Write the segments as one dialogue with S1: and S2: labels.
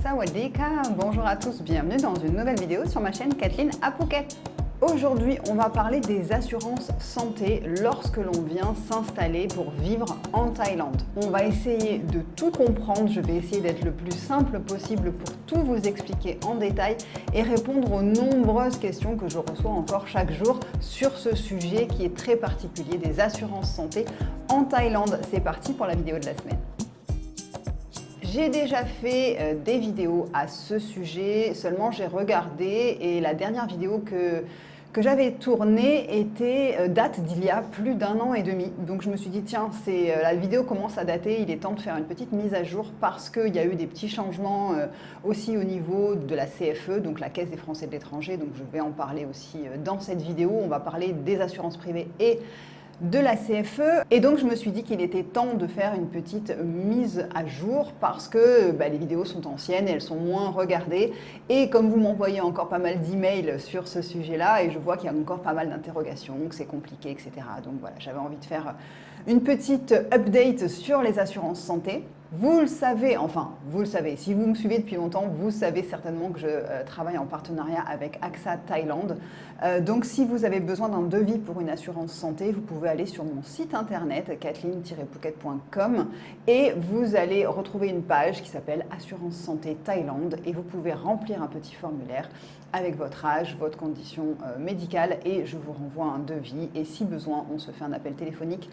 S1: Sawadika, bonjour à tous, bienvenue dans une nouvelle vidéo sur ma chaîne Kathleen à Phuket. Aujourd'hui, on va parler des assurances santé lorsque l'on vient s'installer pour vivre en Thaïlande. On va essayer de tout comprendre, je vais essayer d'être le plus simple possible pour tout vous expliquer en détail et répondre aux nombreuses questions que je reçois encore chaque jour sur ce sujet qui est très particulier des assurances santé en Thaïlande. C'est parti pour la vidéo de la semaine. J'ai déjà fait des vidéos à ce sujet, seulement j'ai regardé et la dernière vidéo que j'avais tournée date d'il y a plus d'un an et demi. Donc je me suis dit tiens, la vidéo commence à dater, il est temps de faire une petite mise à jour parce qu'il y a eu des petits changements aussi au niveau de la CFE, donc la Caisse des Français de l'étranger. Donc je vais en parler aussi dans cette vidéo. On va parler des assurances privées et de la CFE, et donc je me suis dit qu'il était temps de faire une petite mise à jour parce que les vidéos sont anciennes et elles sont moins regardées, et comme vous m'envoyez encore pas mal d'emails sur ce sujet-là et je vois qu'il y a encore pas mal d'interrogations, que c'est compliqué, etc. Donc voilà, j'avais envie de faire une petite update sur les assurances santé. Vous le savez, si vous me suivez depuis longtemps, vous savez certainement que je travaille en partenariat avec AXA Thaïlande. Donc si vous avez besoin d'un devis pour une assurance santé, vous pouvez aller sur mon site internet kathleen-phuket.com et vous allez retrouver une page qui s'appelle Assurance Santé Thaïlande et vous pouvez remplir un petit formulaire avec votre âge, votre condition médicale et je vous renvoie un devis et si besoin, on se fait un appel téléphonique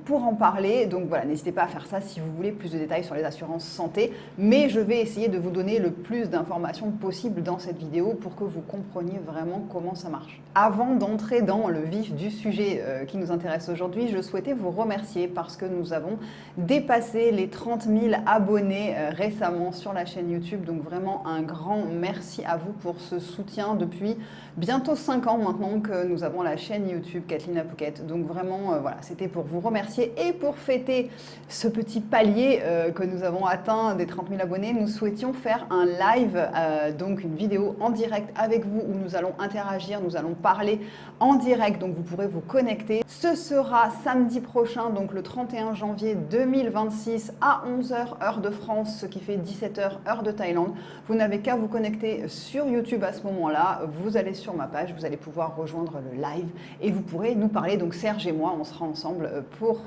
S1: pour en parler. Donc voilà, n'hésitez pas à faire ça si vous voulez plus de détails sur les assurances santé, mais je vais essayer de vous donner le plus d'informations possible dans cette vidéo pour que vous compreniez vraiment comment ça marche. Avant d'entrer dans le vif du sujet qui nous intéresse aujourd'hui, je souhaitais vous remercier parce que nous avons dépassé les 30 000 abonnés récemment sur la chaîne YouTube. Donc vraiment un grand merci à vous pour ce soutien depuis bientôt 5 ans maintenant que nous avons la chaîne YouTube Kathleen à Phuket. Donc vraiment, voilà, c'était pour vous remercier et pour fêter ce petit palier que nous avons atteint des 30 000 abonnés. Nous souhaitions faire un live, donc une vidéo en direct avec vous où nous allons interagir, nous allons parler en direct, donc vous pourrez vous connecter. Ce sera samedi prochain, donc le 31 janvier 2026 à 11h heure de France, ce qui fait 17h heure de Thaïlande. Vous n'avez qu'à vous connecter sur YouTube à ce moment-là, vous allez sur ma page, vous allez pouvoir rejoindre le live et vous pourrez nous parler, donc Serge et moi, on sera ensemble pour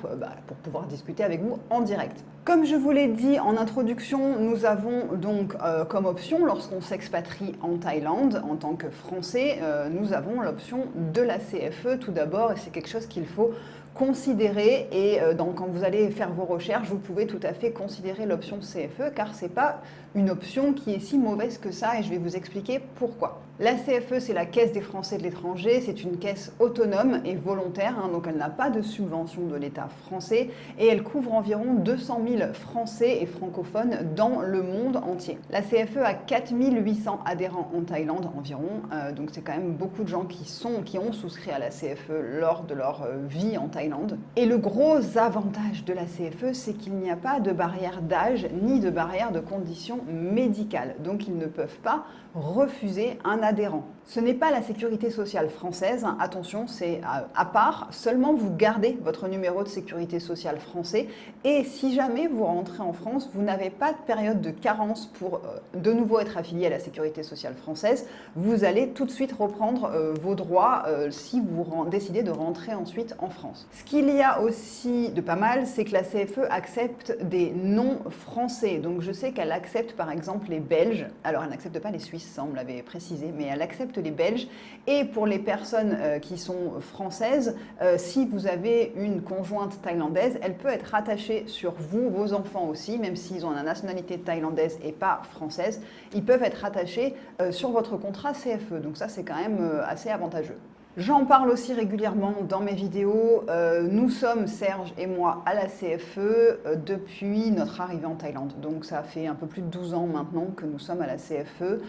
S1: pouvoir discuter avec vous en direct. Comme je vous l'ai dit en introduction, nous avons donc comme option, lorsqu'on s'expatrie en Thaïlande en tant que Français, nous avons l'option de la CFE tout d'abord et c'est quelque chose qu'il faut considérer et donc quand vous allez faire vos recherches, vous pouvez tout à fait considérer l'option CFE car c'est pas une option qui est si mauvaise que ça et je vais vous expliquer pourquoi. La CFE, c'est la Caisse des Français de l'étranger, c'est une caisse autonome et volontaire, donc elle n'a pas de subvention de l'État français et elle couvre environ 200 000 Français et francophones dans le monde entier. La CFE a 4 800 adhérents en Thaïlande environ, donc c'est quand même beaucoup de gens qui ont souscrit à la CFE lors de leur vie en Thaïlande. Et le gros avantage de la CFE, c'est qu'il n'y a pas de barrière d'âge ni de barrière de conditions médicales, donc ils ne peuvent pas refuser un adhérent. Ce n'est pas la sécurité sociale française, attention, c'est à part, seulement vous gardez votre numéro de sécurité sociale français et si jamais vous rentrez en France, vous n'avez pas de période de carence pour de nouveau être affilié à la sécurité sociale française, vous allez tout de suite reprendre vos droits si vous décidez de rentrer ensuite en France. Ce qu'il y a aussi de pas mal, c'est que la CFE accepte des non-français, donc je sais qu'elle accepte par exemple les Belges, alors elle n'accepte pas les Suisses, ça on me l'avait précisé, mais elle accepte les Belges et pour les personnes qui sont françaises, si vous avez une conjointe thaïlandaise, elle peut être rattachée sur vous, vos enfants aussi, même s'ils ont la nationalité thaïlandaise et pas française, ils peuvent être rattachés sur votre contrat CFE, donc ça c'est quand même assez avantageux. J'en parle aussi régulièrement dans mes vidéos. Nous sommes, Serge et moi, à la CFE depuis notre arrivée en Thaïlande. Donc ça fait un peu plus de 12 ans maintenant que nous sommes à la CFE.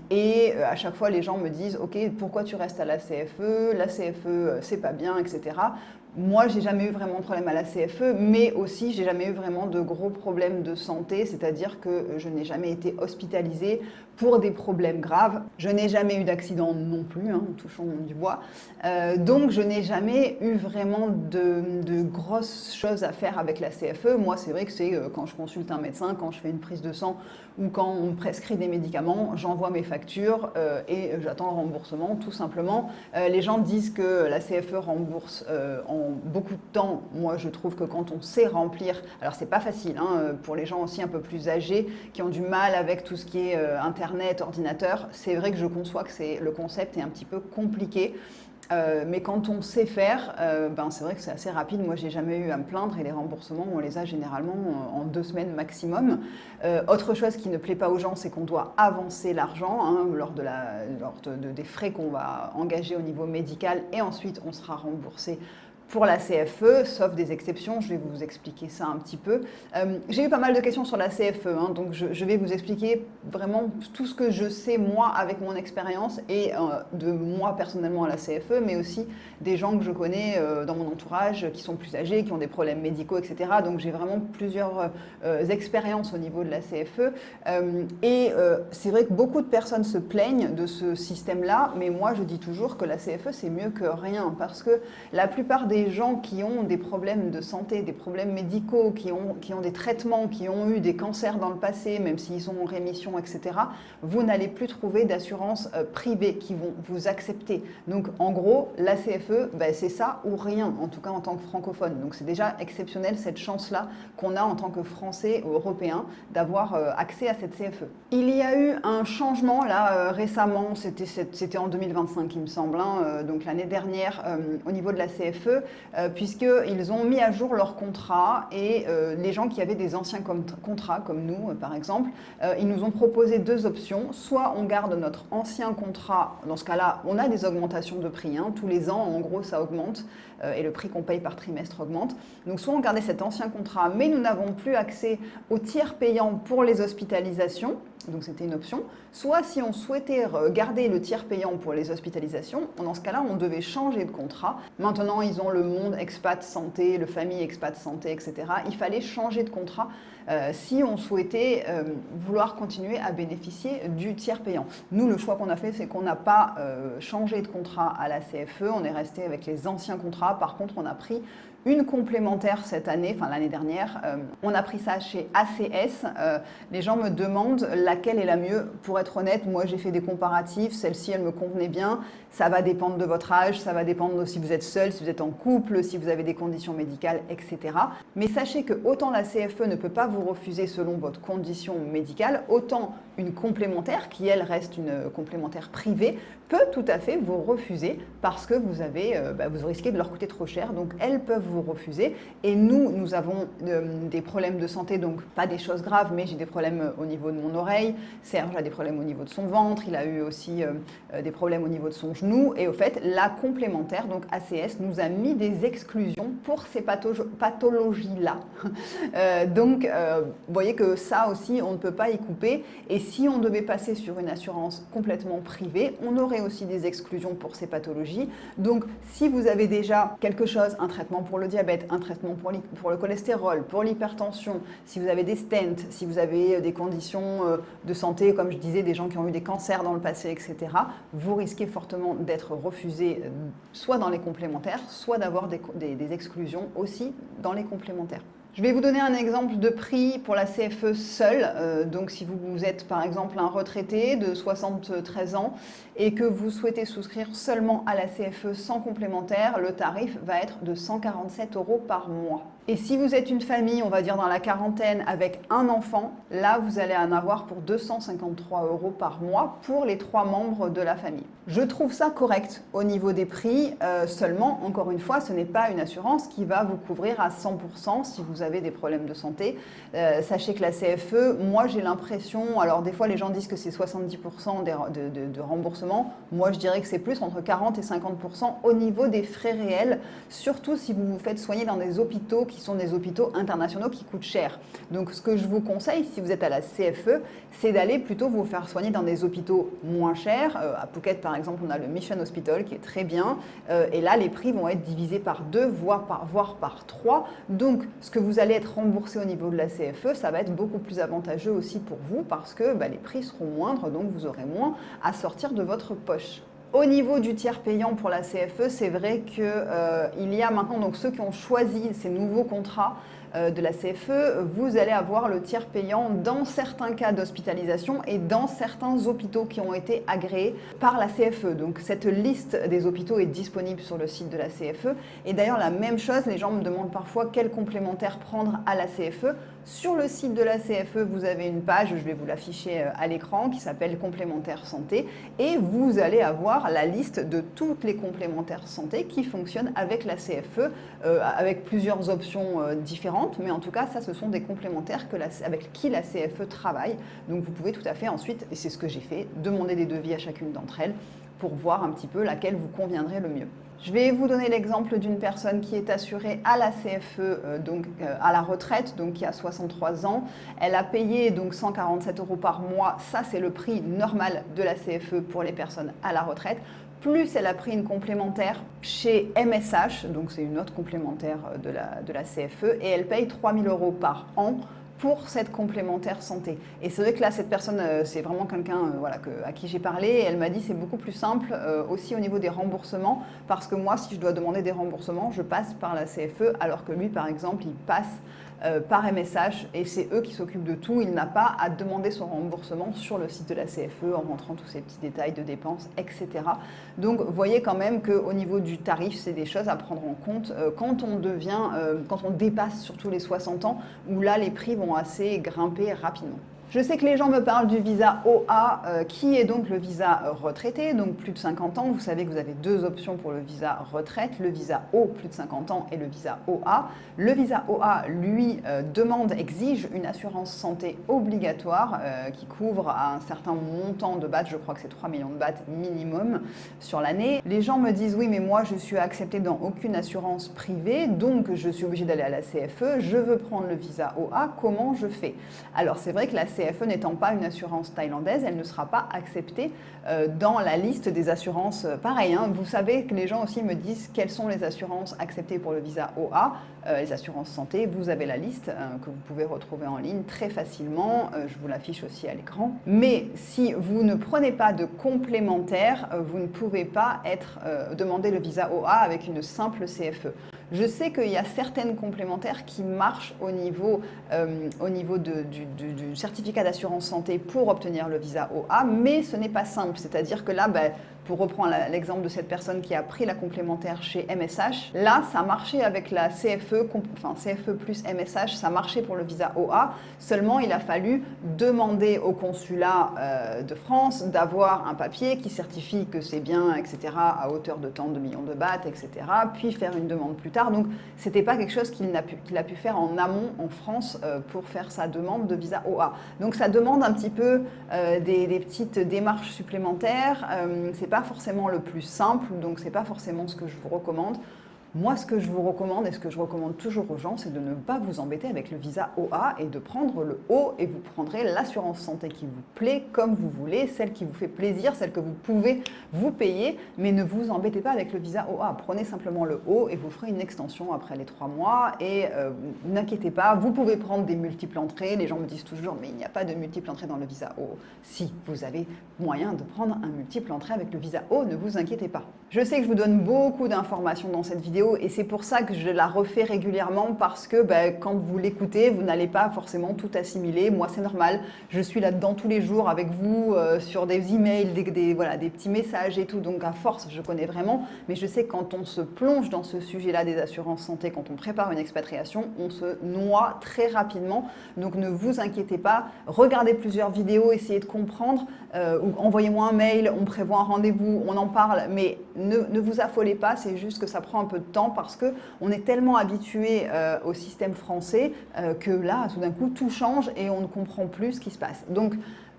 S1: Et à chaque fois, les gens me disent « Ok, pourquoi tu restes à la CFE ? La CFE, c'est pas bien, etc. » Moi, j'ai jamais eu vraiment de problème à la CFE, mais aussi j'ai jamais eu vraiment de gros problèmes de santé, c'est-à-dire que je n'ai jamais été hospitalisée pour des problèmes graves. Je n'ai jamais eu d'accident non plus, hein, touchons du bois. Donc je n'ai jamais eu vraiment de grosses choses à faire avec la CFE. Moi, c'est vrai que c'est quand je consulte un médecin, quand je fais une prise de sang ou quand on me prescrit des médicaments, j'envoie mes factures et j'attends le remboursement, tout simplement. Les gens disent que la CFE rembourse en beaucoup de temps. Moi, je trouve que quand on sait remplir, alors c'est pas facile, hein, pour les gens aussi un peu plus âgés qui ont du mal avec tout ce qui est internet, ordinateur, c'est vrai que je conçois que le concept est un petit peu compliqué. Mais quand on sait faire, c'est vrai que c'est assez rapide. Moi, j'ai jamais eu à me plaindre et les remboursements, on les a généralement en 2 semaines maximum. Autre chose qui ne plaît pas aux gens, c'est qu'on doit avancer l'argent hein, lors des frais qu'on va engager au niveau médical et ensuite on sera remboursé pour la CFE, sauf des exceptions, je vais vous expliquer ça un petit peu. J'ai eu pas mal de questions sur la CFE, hein, donc je vais vous expliquer vraiment tout ce que je sais moi avec mon expérience et de moi personnellement à la CFE, mais aussi des gens que je connais dans mon entourage qui sont plus âgés, qui ont des problèmes médicaux, etc. Donc j'ai vraiment plusieurs expériences au niveau de la CFE. C'est vrai que beaucoup de personnes se plaignent de ce système-là, mais moi je dis toujours que la CFE c'est mieux que rien, parce que la plupart des gens qui ont des problèmes de santé, des problèmes médicaux, qui ont des traitements, qui ont eu des cancers dans le passé, même s'ils sont en rémission, etc., vous n'allez plus trouver d'assurance privée qui vont vous accepter. Donc en gros, la CFE, c'est ça ou rien, en tout cas en tant que francophone. Donc c'est déjà exceptionnel cette chance-là qu'on a en tant que Français ou Européens d'avoir accès à cette CFE. Il y a eu un changement là récemment, c'était en 2025 il me semble, hein, donc l'année dernière au niveau de la CFE, puisqu'ils ont mis à jour leur contrat et les gens qui avaient des anciens contrats, comme nous par exemple, ils nous ont proposé 2 options. Soit on garde notre ancien contrat, dans ce cas-là, on a des augmentations de prix, hein, tous les ans, en gros, ça augmente et le prix qu'on paye par trimestre augmente. Donc soit on gardait cet ancien contrat, mais nous n'avons plus accès aux tiers payants pour les hospitalisations, donc c'était une option. Soit si on souhaitait garder le tiers payant pour les hospitalisations, dans ce cas-là, on devait changer de contrat. Maintenant, ils ont le monde expat santé, le famille expat santé, etc. Il fallait changer de contrat si on souhaitait vouloir continuer à bénéficier du tiers payant. Nous, le choix qu'on a fait, c'est qu'on n'a pas changé de contrat à la CFE, on est resté avec les anciens contrats. Par contre, on a pris une complémentaire cette année, enfin l'année dernière. On a pris ça chez ACS. Les gens me demandent laquelle est la mieux. Pour être honnête, moi j'ai fait des comparatifs. Celle-ci, elle me convenait bien. Ça va dépendre de votre âge, ça va dépendre de si vous êtes seul, si vous êtes en couple, si vous avez des conditions médicales, etc. Mais sachez que autant la CFE ne peut pas vous refuser selon votre condition médicale, autant une complémentaire, qui elle reste une complémentaire privée, peut tout à fait vous refuser parce que vous risquez de leur coûter trop cher. Donc elles peuvent vous refuser. Et nous avons des problèmes de santé, donc pas des choses graves, mais j'ai des problèmes au niveau de mon oreille. Serge a des problèmes au niveau de son ventre. Il a eu aussi des problèmes au niveau de son genou. Et au fait, la complémentaire, donc ACS, nous a mis des exclusions pour ces pathologies-là. Vous voyez que ça aussi, on ne peut pas y couper. Et si on devait passer sur une assurance complètement privée, on aurait aussi des exclusions pour ces pathologies. Donc, si vous avez déjà quelque chose, un traitement pour le diabète, un traitement pour le cholestérol, pour l'hypertension, si vous avez des stents, si vous avez des conditions de santé, comme je disais, des gens qui ont eu des cancers dans le passé, etc., vous risquez fortement d'être refusé soit dans les complémentaires, soit d'avoir des exclusions aussi dans les complémentaires. Je vais vous donner un exemple de prix pour la CFE seule. Donc si vous êtes par exemple un retraité de 73 ans et que vous souhaitez souscrire seulement à la CFE sans complémentaire, le tarif va être de 147 € par mois. Et si vous êtes une famille, on va dire dans la quarantaine, avec un enfant, là vous allez en avoir pour 253 € par mois pour les 3 membres de la famille. Je trouve ça correct au niveau des prix, seulement, encore une fois, ce n'est pas une assurance qui va vous couvrir à 100% si vous avez des problèmes de santé. Sachez que la CFE, moi j'ai l'impression, alors des fois les gens disent que c'est 70% de remboursement, moi je dirais que c'est plus entre 40 et 50% au niveau des frais réels, surtout si vous vous faites soigner dans des hôpitaux qui qui sont des hôpitaux internationaux qui coûtent cher. Donc ce que je vous conseille, si vous êtes à la CFE, c'est d'aller plutôt vous faire soigner dans des hôpitaux moins chers. À Phuket, par exemple, on a le Mission Hospital qui est très bien. Et là, les prix vont être divisés par 2, voire par 3. Donc, ce que vous allez être remboursé au niveau de la CFE, ça va être beaucoup plus avantageux aussi pour vous parce que les prix seront moindres, donc vous aurez moins à sortir de votre poche. Au niveau du tiers payant pour la CFE, c'est vrai qu'il y a maintenant donc ceux qui ont choisi ces nouveaux contrats de la CFE, vous allez avoir le tiers payant dans certains cas d'hospitalisation et dans certains hôpitaux qui ont été agréés par la CFE. Donc cette liste des hôpitaux est disponible sur le site de la CFE. Et d'ailleurs la même chose, les gens me demandent parfois quel complémentaire prendre à la CFE. Sur le site de la CFE, vous avez une page, je vais vous l'afficher à l'écran, qui s'appelle Complémentaire santé. Et vous allez avoir la liste de toutes les complémentaires santé qui fonctionnent avec la CFE, avec plusieurs options différentes. Mais en tout cas, ça, ce sont des complémentaires avec qui la CFE travaille. Donc vous pouvez tout à fait ensuite, et c'est ce que j'ai fait, demander des devis à chacune d'entre elles pour voir un petit peu laquelle vous conviendrait le mieux. Je vais vous donner l'exemple d'une personne qui est assurée à la CFE, à la retraite, donc qui a 63 ans. Elle a payé donc 147 € par mois. Ça, c'est le prix normal de la CFE pour les personnes à la retraite. Plus elle a pris une complémentaire chez MSH, donc c'est une autre complémentaire de la CFE, et elle paye 3 000 € par an pour cette complémentaire santé. Et c'est vrai que là, cette personne, c'est vraiment quelqu'un à qui j'ai parlé, et elle m'a dit c'est beaucoup plus simple aussi au niveau des remboursements, parce que moi, si je dois demander des remboursements, je passe par la CFE, alors que lui, par exemple, il passe par MSH, et c'est eux qui s'occupent de tout. Il n'a pas à demander son remboursement sur le site de la CFE en rentrant tous ces petits détails de dépenses, etc. Donc, vous voyez quand même qu'au niveau du tarif, c'est des choses à prendre en compte quand on dépasse surtout les 60 ans, où là, les prix vont assez grimper rapidement. Je sais que les gens me parlent du visa OA, qui est donc le visa retraité, donc plus de 50 ans. Vous savez que vous avez deux options pour le visa retraite, le visa O, plus de 50 ans, et le visa OA. Le visa OA, lui, exige une assurance santé obligatoire qui couvre à un certain montant de bahts, je crois que c'est 3 millions de bahts minimum sur l'année. Les gens me disent, oui, mais moi, je suis acceptée dans aucune assurance privée, donc je suis obligée d'aller à la CFE, je veux prendre le visa OA, comment je fais? Alors, c'est vrai que la CFE n'étant pas une assurance thaïlandaise, elle ne sera pas acceptée dans la liste des assurances. Pareil, hein, vous savez que les gens aussi me disent quelles sont les assurances acceptées pour le visa OA, les assurances santé. Vous avez la liste que vous pouvez retrouver en ligne très facilement. Je vous l'affiche aussi à l'écran. Mais si vous ne prenez pas de complémentaire, vous ne pouvez pas demander le visa OA avec une simple CFE. Je sais qu'il y a certaines complémentaires qui marchent au niveau du certificat d'assurance santé pour obtenir le visa OA, mais ce n'est pas simple. C'est-à-dire que là, pour reprendre l'exemple de cette personne qui a pris la complémentaire chez MSH, là, ça marchait avec la CFE, enfin CFE plus MSH, ça marchait pour le visa OA. Seulement, il a fallu demander au consulat de France d'avoir un papier qui certifie que c'est bien, etc., à hauteur de tant de millions de bahts, etc., puis faire une demande plus tard. Donc, ce n'était pas quelque chose qu'il a pu faire en amont en France pour faire sa demande de visa OA. Donc, ça demande un petit peu des petites démarches supplémentaires. C'est pas forcément le plus simple, donc c'est pas forcément ce que je vous recommande. Moi, ce que je vous recommande et ce que je recommande toujours aux gens, c'est de ne pas vous embêter avec le visa OA et de prendre le O, et vous prendrez l'assurance santé qui vous plaît comme vous voulez, celle qui vous fait plaisir, celle que vous pouvez vous payer, mais ne vous embêtez pas avec le visa OA. Prenez simplement le O et vous ferez une extension après les 3 mois, et n'inquiétez pas, vous pouvez prendre des multiples entrées. Les gens me disent toujours, mais il n'y a pas de multiple entrée dans le visa O. Si, vous avez moyen de prendre un multiple entrée avec le visa O, ne vous inquiétez pas. Je sais que je vous donne beaucoup d'informations dans cette vidéo, et c'est pour ça que je la refais régulièrement, parce que quand vous l'écoutez, vous n'allez pas forcément tout assimiler. Moi, c'est normal, je suis là-dedans tous les jours avec vous, sur des emails, des petits messages et tout, donc à force, je connais vraiment, mais je sais que quand on se plonge dans ce sujet-là des assurances santé, quand on prépare une expatriation, on se noie très rapidement, donc ne vous inquiétez pas, regardez plusieurs vidéos, essayez de comprendre, ou envoyez-moi un mail, on prévoit un rendez-vous, on en parle, mais ne vous affolez pas, c'est juste que ça prend un peu de temps parce qu'on est tellement habitué au système français que là, tout d'un coup, tout change et on ne comprend plus ce qui se passe. Donc,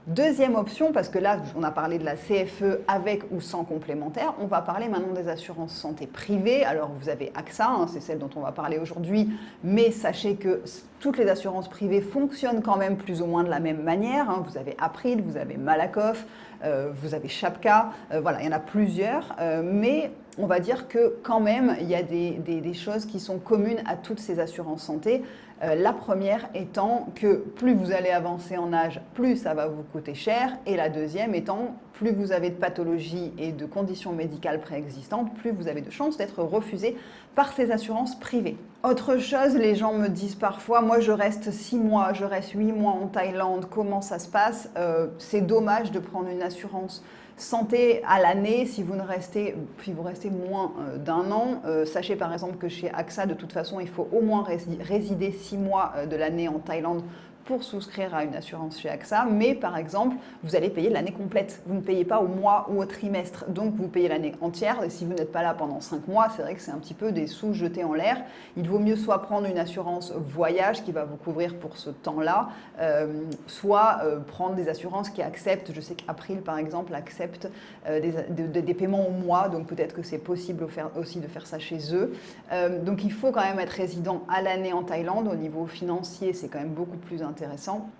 S1: Deuxième option, parce que là, on a parlé de la CFE avec ou sans complémentaire, on va parler maintenant des assurances santé privées. Alors, vous avez AXA, hein, c'est celle dont on va parler aujourd'hui, mais sachez que toutes les assurances privées fonctionnent quand même plus ou moins de la même manière. Hein. Vous avez April, vous avez Malakoff, vous avez Chapka, voilà, il y en a plusieurs, mais on va dire que quand même, il y a des choses qui sont communes à toutes ces assurances santé. La première étant que plus vous allez avancer en âge, plus ça va vous coûter cher. Et la deuxième étant, plus vous avez de pathologies et de conditions médicales préexistantes, plus vous avez de chances d'être refusé par ces assurances privées. Autre chose, les gens me disent parfois, moi je reste 6 mois, je reste 8 mois en Thaïlande, comment ça se passe? C'est dommage de prendre une assurance santé à l'année si vous restez moins d'un an. Sachez par exemple que chez AXA, de toute façon, il faut au moins résider 6 mois de l'année en Thaïlande pour souscrire à une assurance chez AXA, mais par exemple, vous allez payer l'année complète. Vous ne payez pas au mois ou au trimestre, donc vous payez l'année entière. Et si vous n'êtes pas là pendant 5 mois, c'est vrai que c'est un petit peu des sous jetés en l'air. Il vaut mieux soit prendre une assurance voyage qui va vous couvrir pour ce temps-là, soit prendre des assurances qui acceptent, je sais qu'April par exemple accepte des paiements au mois, donc peut-être que c'est possible aussi de faire ça chez eux. Donc il faut quand même être résident à l'année en Thaïlande. Au niveau financier, c'est quand même beaucoup plus intéressant.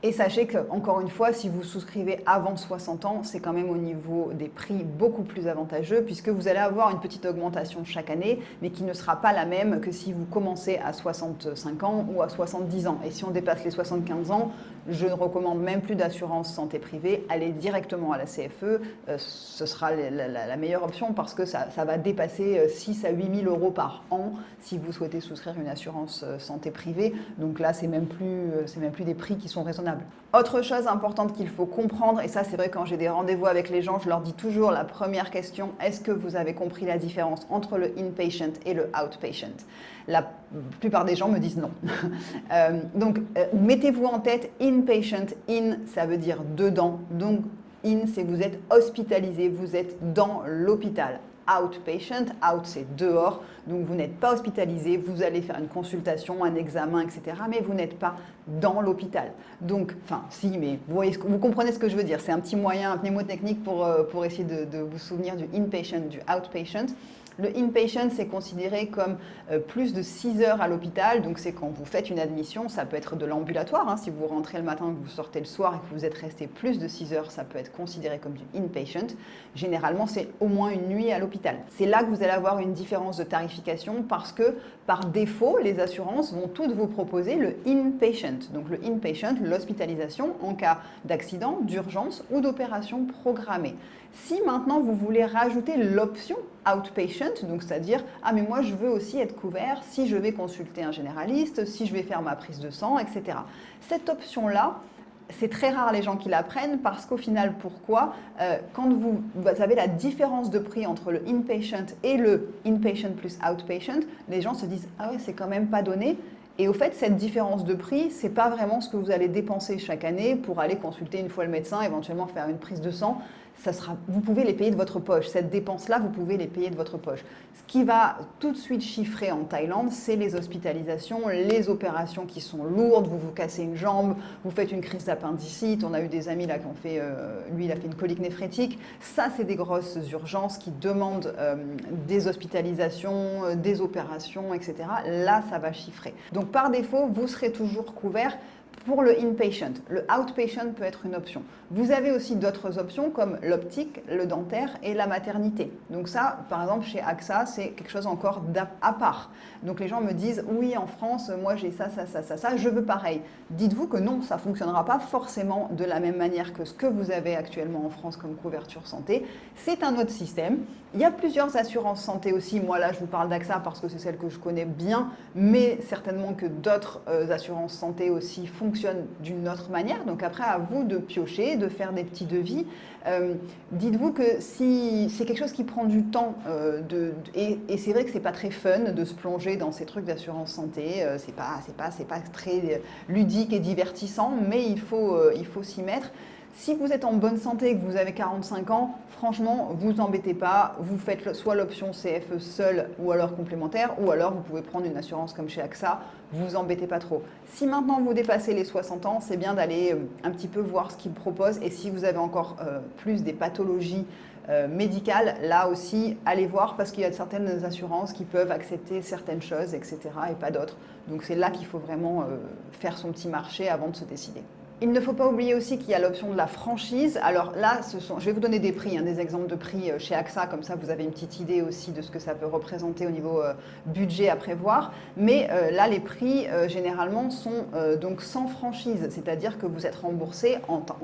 S1: Et sachez que, encore une fois, si vous souscrivez avant 60 ans, c'est quand même au niveau des prix beaucoup plus avantageux puisque vous allez avoir une petite augmentation chaque année, mais qui ne sera pas la même que si vous commencez à 65 ans ou à 70 ans. Et si on dépasse les 75 ans, je ne recommande même plus d'assurance santé privée. Allez directement à la CFE, ce sera la meilleure option parce que ça va dépasser 6 à 8 000 euros par an si vous souhaitez souscrire une assurance santé privée. Donc là, c'est même plus des prix qui sont raisonnables. Autre chose importante qu'il faut comprendre, et ça c'est vrai quand j'ai des rendez-vous avec les gens, je leur dis toujours la première question, est-ce que vous avez compris la différence entre le inpatient et le outpatient? La plupart des gens me disent non. Donc mettez-vous en tête, inpatient, in ça veut dire dedans, donc in c'est que vous êtes hospitalisé, vous êtes dans l'hôpital. Outpatient, out c'est dehors, donc vous n'êtes pas hospitalisé, vous allez faire une consultation, un examen, etc. Mais vous n'êtes pas dans l'hôpital. Donc, enfin, si, mais vous comprenez ce que je veux dire. C'est un petit moyen, un mnémotechnique pour essayer de vous souvenir du inpatient, du outpatient. Le inpatient, c'est considéré comme plus de 6 heures à l'hôpital, donc c'est quand vous faites une admission, ça peut être de l'ambulatoire, hein, si vous rentrez le matin, que vous sortez le soir et que vous êtes resté plus de 6 heures, ça peut être considéré comme du inpatient. Généralement, c'est au moins une nuit à l'hôpital. C'est là que vous allez avoir une différence de tarification parce que par défaut, les assurances vont toutes vous proposer le inpatient. Donc le inpatient, l'hospitalisation en cas d'accident, d'urgence ou d'opération programmée. Si maintenant vous voulez rajouter l'option outpatient, donc c'est-à-dire ah mais moi je veux aussi être couvert si je vais consulter un généraliste, si je vais faire ma prise de sang, etc. Cette option-là, c'est très rare les gens qui la prennent parce qu'au final, pourquoi quand vous avez la différence de prix entre le inpatient et le inpatient plus outpatient, les gens se disent ah ouais c'est quand même pas donné. Et au fait, cette différence de prix, ce n'est pas vraiment ce que vous allez dépenser chaque année pour aller consulter une fois le médecin, éventuellement faire une prise de sang. Vous pouvez les payer de votre poche. Cette dépense-là, vous pouvez les payer de votre poche. Ce qui va tout de suite chiffrer en Thaïlande, c'est les hospitalisations, les opérations qui sont lourdes. Vous vous cassez une jambe, vous faites une crise d'appendicite. On a eu des amis là qui ont fait, lui, il a fait une colique néphrétique. Ça, c'est des grosses urgences qui demandent des hospitalisations, des opérations, etc. Là, ça va chiffrer. Donc, par défaut, vous serez toujours couvert pour le inpatient. Le outpatient peut être une option. Vous avez aussi d'autres options comme l'optique, le dentaire et la maternité. Donc ça, par exemple, chez AXA, c'est quelque chose encore à part. Donc les gens me disent, oui, en France, moi j'ai ça, je veux pareil. Dites-vous que non, ça ne fonctionnera pas forcément de la même manière que ce que vous avez actuellement en France comme couverture santé. C'est un autre système. Il y a plusieurs assurances santé aussi. Moi là, je vous parle d'AXA parce que c'est celle que je connais bien, mais certainement que d'autres assurances santé aussi fonctionnent d'une autre manière. Donc après, à vous de piocher, de faire des petits devis. Dites-vous que si c'est quelque chose qui prend du temps, et c'est vrai que c'est pas très fun de se plonger dans ces trucs d'assurance santé, c'est pas très ludique et divertissant, mais il faut s'y mettre. Si vous êtes en bonne santé et que vous avez 45 ans, franchement, vous embêtez pas, vous faites soit l'option CFE seule ou alors complémentaire, ou alors vous pouvez prendre une assurance comme chez AXA, vous embêtez pas trop. Si maintenant vous dépassez les 60 ans, c'est bien d'aller un petit peu voir ce qu'ils proposent, et si vous avez encore plus des pathologies médicales, là aussi, allez voir parce qu'il y a certaines assurances qui peuvent accepter certaines choses, etc. et pas d'autres. Donc c'est là qu'il faut vraiment faire son petit marché avant de se décider. Il ne faut pas oublier aussi qu'il y a l'option de la franchise. Alors là, je vais vous donner des prix, des exemples de prix chez AXA, comme ça vous avez une petite idée aussi de ce que ça peut représenter au niveau budget à prévoir. Mais là, les prix généralement sont donc sans franchise, c'est-à-dire que vous êtes remboursé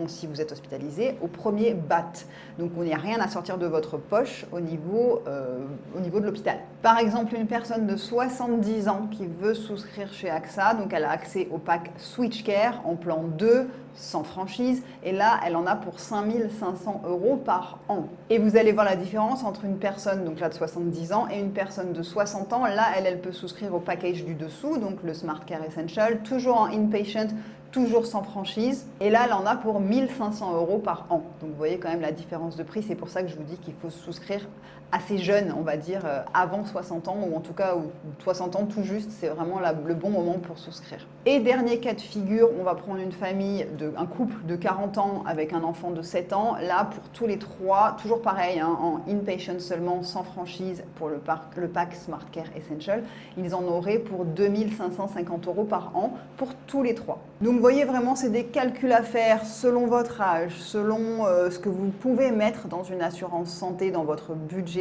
S1: si vous êtes hospitalisé au premier BAT. Donc il n'y a rien à sortir de votre poche au niveau de l'hôpital. Par exemple, une personne de 70 ans qui veut souscrire chez AXA, donc elle a accès au pack Switch Care en plan 2, sans franchise, et là elle en a pour 5 500 € par an. Et vous allez voir la différence entre une personne donc là de 70 ans et une personne de 60 ans. Là elle peut souscrire au package du dessous, donc le Smart Care Essential, toujours en inpatient, toujours sans franchise, et là elle en a pour 1 500 € par an. Donc vous voyez quand même la différence de prix. C'est pour ça que je vous dis qu'il faut souscrire assez jeune, on va dire avant 60 ans, ou en tout cas 60 ans tout juste, c'est vraiment le bon moment pour souscrire. Et dernier cas de figure, on va prendre une famille, un couple de 40 ans avec un enfant de 7 ans. Là pour tous les trois, toujours pareil, en inpatient seulement, sans franchise, pour le pack Smart Care Essential, ils en auraient pour 2 550 € par an pour tous les trois. Donc vous voyez vraiment, c'est des calculs à faire selon votre âge, selon ce que vous pouvez mettre dans une assurance santé, dans votre budget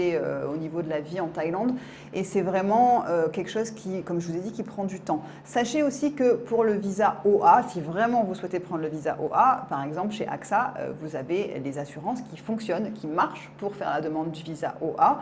S1: au niveau de la vie en Thaïlande, et c'est vraiment quelque chose qui, comme je vous ai dit, qui prend du temps. Sachez aussi que pour le visa OA, si vraiment vous souhaitez prendre le visa OA, par exemple chez AXA, vous avez les assurances qui fonctionnent, qui marchent pour faire la demande du visa OA.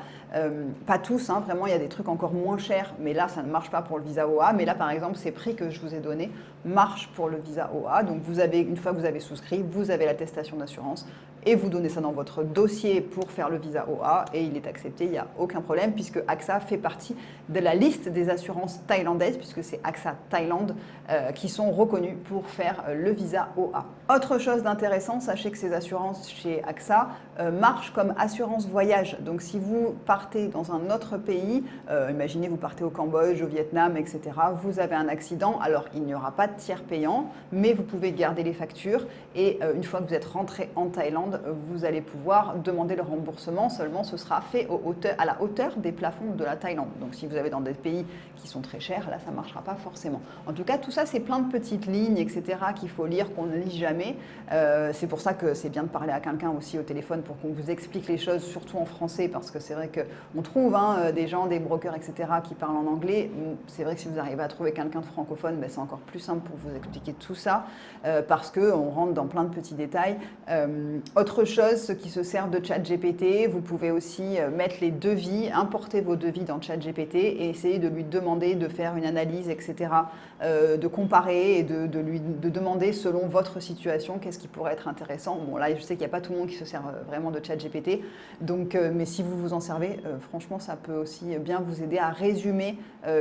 S1: Pas tous, vraiment il y a des trucs encore moins chers, mais là ça ne marche pas pour le visa OA. Mais là par exemple, ces prix que je vous ai donnés marchent pour le visa OA. Donc une fois que vous avez souscrit, vous avez l'attestation d'assurance et vous donnez ça dans votre dossier pour faire le visa OA et il est accepté, il n'y a aucun problème, puisque AXA fait partie de la liste des assurances thaïlandaises, puisque c'est AXA Thaïlande qui sont reconnues pour faire le visa OA. Autre chose d'intéressant, sachez que ces assurances chez AXA marchent comme assurance voyage. Donc si vous partez dans un autre pays, imaginez vous partez au Cambodge, au Vietnam, etc., vous avez un accident, alors il n'y aura pas de tiers payant, mais vous pouvez garder les factures et une fois que vous êtes rentré en Thaïlande, vous allez pouvoir demander le remboursement, seulement ce sera fait à la hauteur des plafonds de la Thaïlande. Donc si vous avez dans des pays qui sont très chers, là ça ne marchera pas forcément. En tout cas, tout ça c'est plein de petites lignes, etc. qu'il faut lire, qu'on ne lit jamais. C'est pour ça que c'est bien de parler à quelqu'un aussi au téléphone pour qu'on vous explique les choses, surtout en français, parce que c'est vrai qu'on trouve des gens, des brokers, etc. qui parlent en anglais. C'est vrai que si vous arrivez à trouver quelqu'un de francophone, c'est encore plus simple pour vous expliquer tout ça, parce qu'on rentre dans plein de petits détails. Autre chose, ceux qui se servent de ChatGPT, vous pouvez aussi mettre les devis, importer vos devis dans ChatGPT et essayer de lui demander de faire une analyse, etc., de comparer et de demander selon votre situation qu'est-ce qui pourrait être intéressant. Bon là, je sais qu'il n'y a pas tout le monde qui se sert vraiment de ChatGPT, donc, mais si vous vous en servez, franchement, ça peut aussi bien vous aider à résumer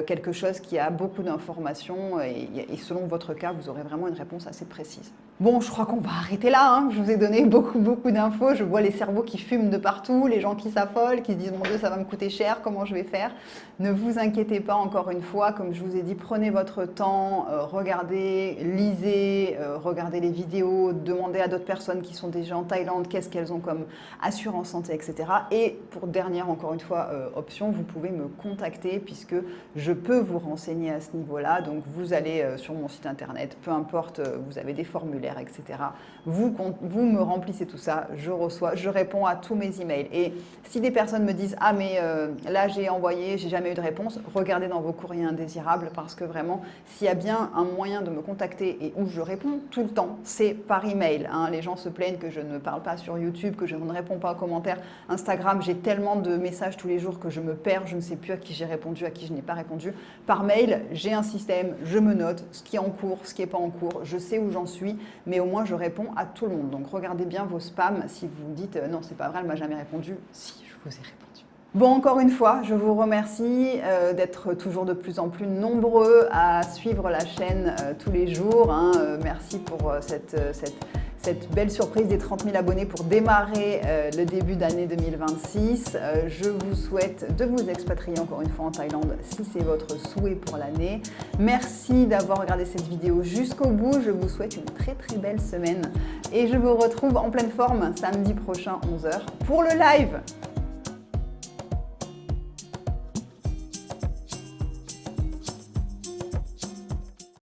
S1: quelque chose qui a beaucoup d'informations et selon votre cas, vous aurez vraiment une réponse assez précise. Bon, je crois qu'on va arrêter là, je vous ai donné beaucoup d'infos, je vois les cerveaux qui fument de partout, les gens qui s'affolent, qui se disent « mon Dieu, ça va me coûter cher, comment je vais faire ?» Ne vous inquiétez pas, encore une fois, comme je vous ai dit, prenez votre temps, regardez, lisez, regardez les vidéos, demandez à d'autres personnes qui sont déjà en Thaïlande qu'est-ce qu'elles ont comme assurance santé, etc. Et pour dernière, encore une fois, option, vous pouvez me contacter puisque je peux vous renseigner à ce niveau-là. Donc vous allez sur mon site internet, peu importe, vous avez des formulaires, etc. Vous me remplissez tout ça, je réponds à tous mes emails. Et si des personnes me disent « Ah mais là j'ai envoyé, j'ai jamais eu de réponse », regardez dans vos courriers indésirables parce que vraiment, s'il y a bien un moyen de me contacter et où je réponds tout le temps, c'est par email. Les gens se plaignent que je ne parle pas sur YouTube, que je ne réponds pas aux commentaires. Instagram, j'ai tellement de messages tous les jours que je me perds, je ne sais plus à qui j'ai répondu, à qui je n'ai pas répondu. Par mail, j'ai un système, je me note ce qui est en cours, ce qui n'est pas en cours, je sais où j'en suis, mais au moins je réponds à tout le monde. Donc regardez bien vos spams si vous dites non, c'est pas vrai, elle m'a jamais répondu. Si, je vous ai répondu. Bon, encore une fois, je vous remercie d'être toujours de plus en plus nombreux à suivre la chaîne tous les jours. Merci pour cette belle surprise des 30 000 abonnés pour démarrer le début d'année 2026. Je vous souhaite de vous expatrier encore une fois en Thaïlande si c'est votre souhait pour l'année. Merci d'avoir regardé cette vidéo jusqu'au bout. Je vous souhaite une très belle semaine et je vous retrouve en pleine forme samedi prochain 11 h pour le live.